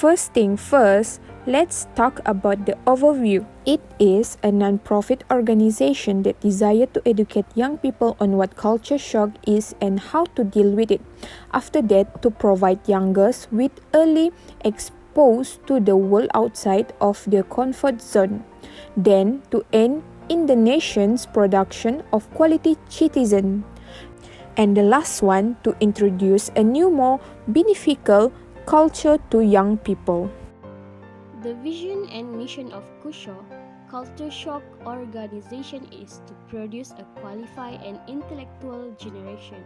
First thing first, let's talk about the overview. It is a non-profit organization that desires to educate young people on what culture shock is and how to deal with it. After that, to provide youngers with early exposure to the world outside of their comfort zone. Then, to end in the nation's production of quality citizens. And the last one, to introduce a new, more beneficial culture to young people. The vision and mission of Cusho, Culture Shock Organization, is to produce a qualified and intellectual generation.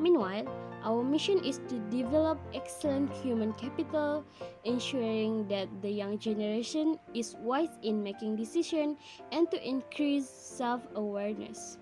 Meanwhile, our mission is to develop excellent human capital, ensuring that the young generation is wise in making decisions and to increase self-awareness.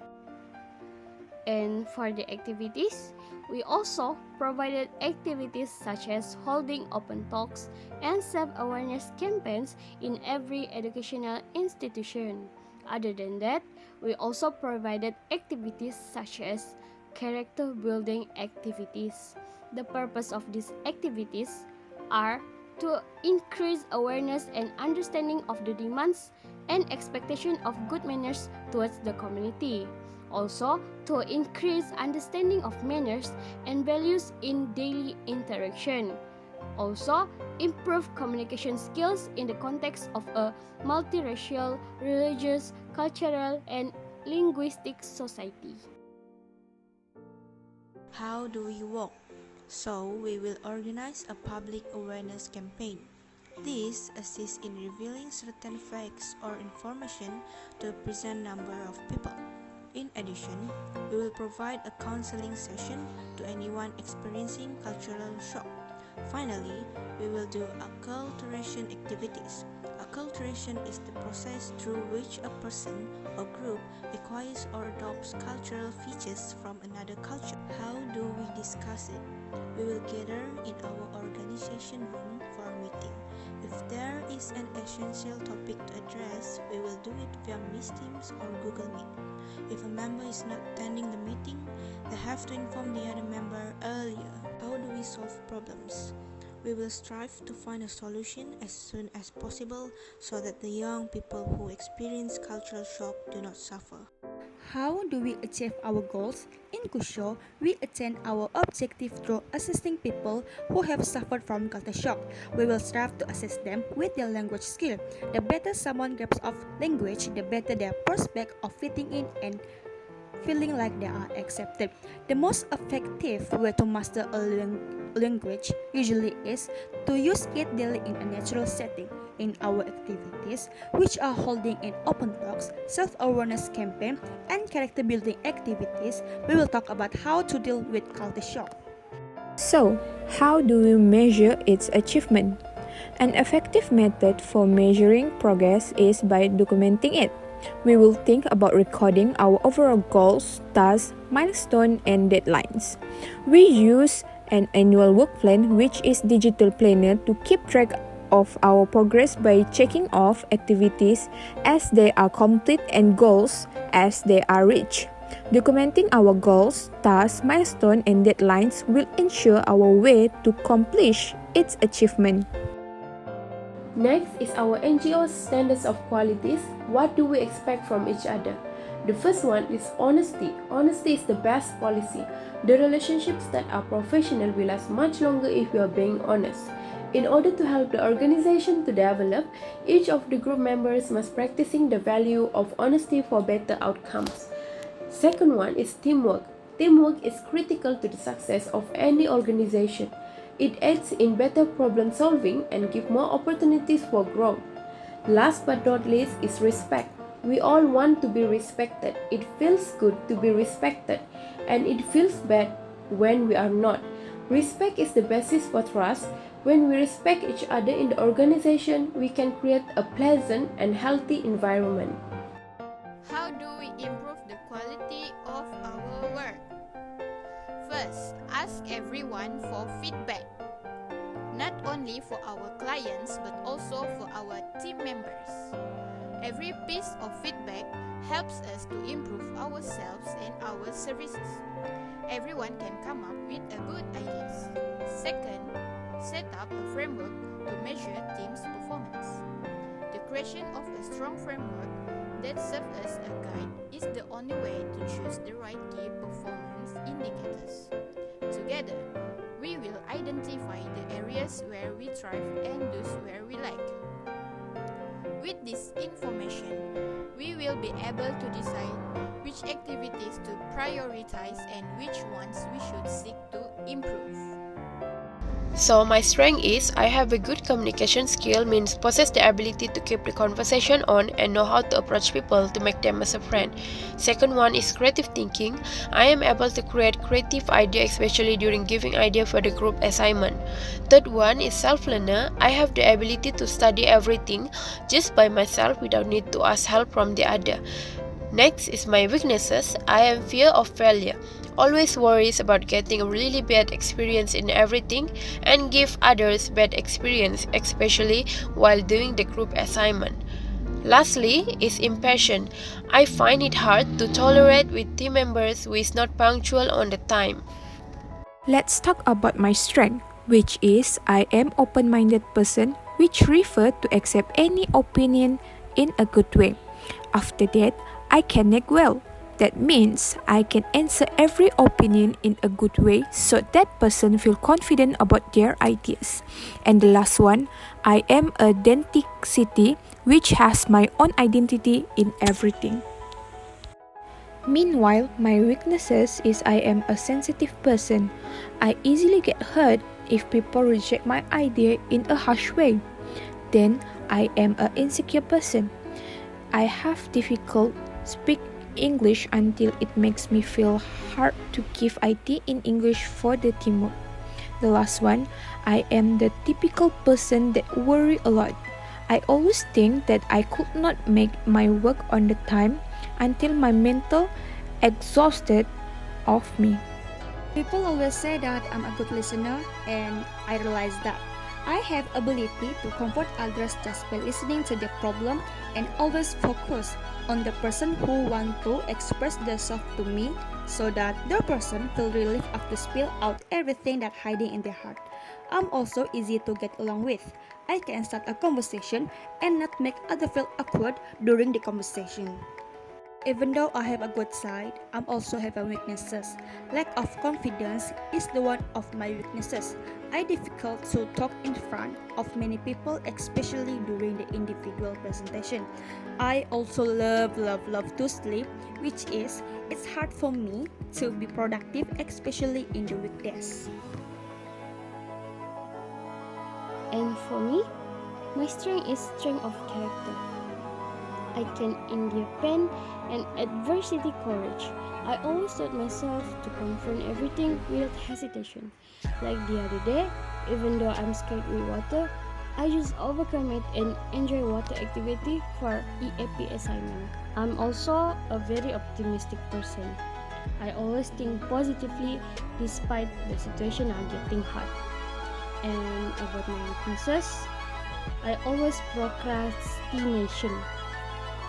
And for the activities, we also provided activities such as holding open talks and self-awareness campaigns in every educational institution. Other than that, we also provided activities such as character building activities. The purpose of these activities are to increase awareness and understanding of the demands and expectation of good manners towards the community. Also, to increase understanding of manners and values in daily interaction. Also, improve communication skills in the context of a multiracial, religious, cultural, and linguistic society. How do we work? So, we will organize a public awareness campaign. This assists in revealing certain facts or information to a present number of people. In addition, we will provide a counseling session to anyone experiencing cultural shock. Finally, we will do acculturation activities. Acculturation is the process through which a person or group acquires or adopts cultural features from another culture. How do we discuss it? We will gather in our organization room for a meeting. If there is an essential topic to address, we will do it via Teams or Google Meet. If a member is not attending the meeting, they have to inform the other member earlier. How do we solve problems? We will strive to find a solution as soon as possible so that the young people who experience cultural shock do not suffer. How do we achieve our goals? In Cusho, we attain our objective through assisting people who have suffered from culture shock. We will strive to assist them with their language skill. The better someone grasps of language, the better their prospect of fitting in and feeling like they are accepted. The most effective way to master a language usually is to use it daily in a natural setting. In our activities, which are holding an open talks, self-awareness campaign, and character building activities, we will talk about how to deal with culture shock. So, how do we measure its achievement? An effective method for measuring progress is by documenting it. We will think about recording our overall goals, tasks, milestones, and deadlines. We use an annual work plan, which is digital planner, to keep track of our progress by checking off activities as they are complete and goals as they are reached. Documenting our goals, tasks, milestones, and deadlines will ensure our way to accomplish its achievement. Next is our NGO standards of qualities. What do we expect from each other? The first one is honesty. Honesty is the best policy. The relationships that are professional will last much longer if we are being honest. In order to help the organization to develop, each of the group members must practicing the value of honesty for better outcomes. Second one is teamwork. Teamwork is critical to the success of any organization. It aids in better problem solving and gives more opportunities for growth. Last but not least is respect. We all want to be respected. It feels good to be respected, and it feels bad when we are not. Respect is the basis for trust. When we respect each other in the organization, we can create a pleasant and healthy environment. How do we improve the quality of our work? First, ask everyone for feedback. Not only for our clients but also for our team members. Every piece of feedback helps us to improve ourselves and our services. Everyone can come up with a good ideas. Second, set up a framework to measure team's performance. The creation of a strong framework that serves as a guide is the only way to choose the right key performance indicators. Together, we will identify the areas where we thrive and those where we lack. With this information, we will be able to decide which activities to prioritize and which ones we should seek to improve. So my strength is I have a good communication skill, means possess the ability to keep the conversation on and know how to approach people to make them as a friend. Second one is creative thinking. I am able to create creative idea, especially during giving idea for the group assignment. Third one is self-learner. I have the ability to study everything just by myself without need to ask help from the other. Next is my weaknesses. I am fear of failure. Always worries about getting a really bad experience in everything and give others bad experience, especially while doing the group assignment. Lastly is impatient. I find it hard to tolerate with team members who is not punctual on the time. Let's talk about my strength, which is I am open-minded person, which refer to accept any opinion in a good way. After that, I can neg well. That means I can answer every opinion in a good way so that person feel confident about their ideas. And the last one, I am authenticity, which has my own identity in everything. Meanwhile, my weaknesses is I am a sensitive person. I easily get hurt if people reject my idea in a harsh way. Then I am an insecure person. I have difficult speak English until it makes me feel hard to give idea in English for the teamwork. The last one, I am the typical person that worry a lot. I always think that I could not make my work on the time until my mental exhausted of me. People always say that I'm a good listener, and I realize that I have ability to comfort others just by listening to their problem and always focus on the person who want to express themselves to me so that their person feel relief after spill out everything that hiding in their heart. I'm also easy to get along with. I can start a conversation and not make other feel awkward during the conversation. Even though I have a good side, I also have a weaknesses. Lack of confidence is the one of my weaknesses. I difficult to talk in front of many people, especially during the individual presentation. I also love to sleep, which is it's hard for me to be productive, especially in the weekdays. And for me, my strength is strength of character. I can endure pain and adversity courage. I always taught myself to confront everything without hesitation. Like the other day, even though I'm scared with water, I just overcome it and enjoy water activity for EAP assignment. I'm also a very optimistic person. I always think positively despite the situation are getting hard. And about my weaknesses, I always procrastination.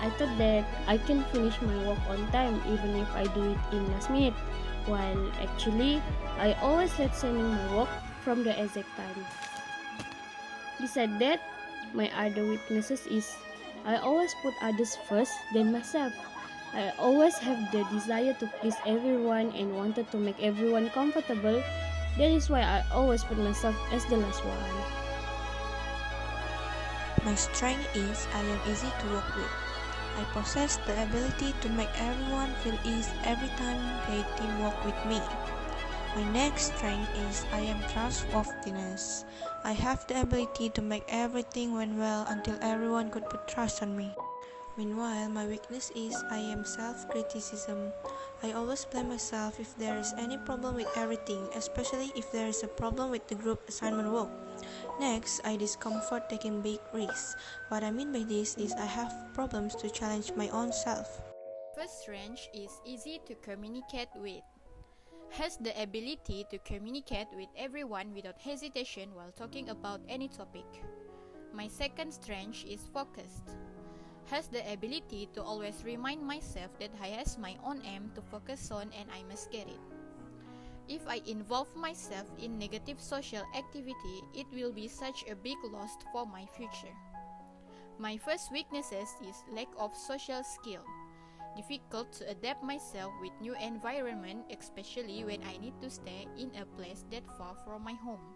I thought that I can finish my work on time even if I do it in last minute, while actually I always let sending my work from the exact time. Besides that, my other weaknesses is I always put others first than myself. I always have the desire to please everyone and wanted to make everyone comfortable. That is why I always put myself as the last one. My strength is I am easy to work with. I possess the ability to make everyone feel ease every time they teamwork with me. My next strength is I am trustworthiness. I have the ability to make everything went well until everyone could put trust on me. Meanwhile, my weakness is I am self-criticism. I always blame myself if there is any problem with everything, especially if there is a problem with the group assignment work. Next, I discomfort taking big risks. What I mean by this is I have problems to challenge my own self. First strength is easy to communicate with. Has the ability to communicate with everyone without hesitation while talking about any topic. My second strength is focused. Has the ability to always remind myself that I has my own aim to focus on and I must get it. If I involve myself in negative social activity, it will be such a big loss for my future. My first weaknesses is lack of social skill. Difficult to adapt myself with new environment, especially when I need to stay in a place that far from my home.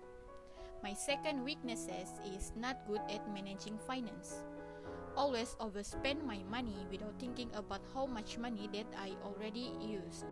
My second weaknesses is not good at managing finance. Always overspend my money without thinking about how much money that I already used.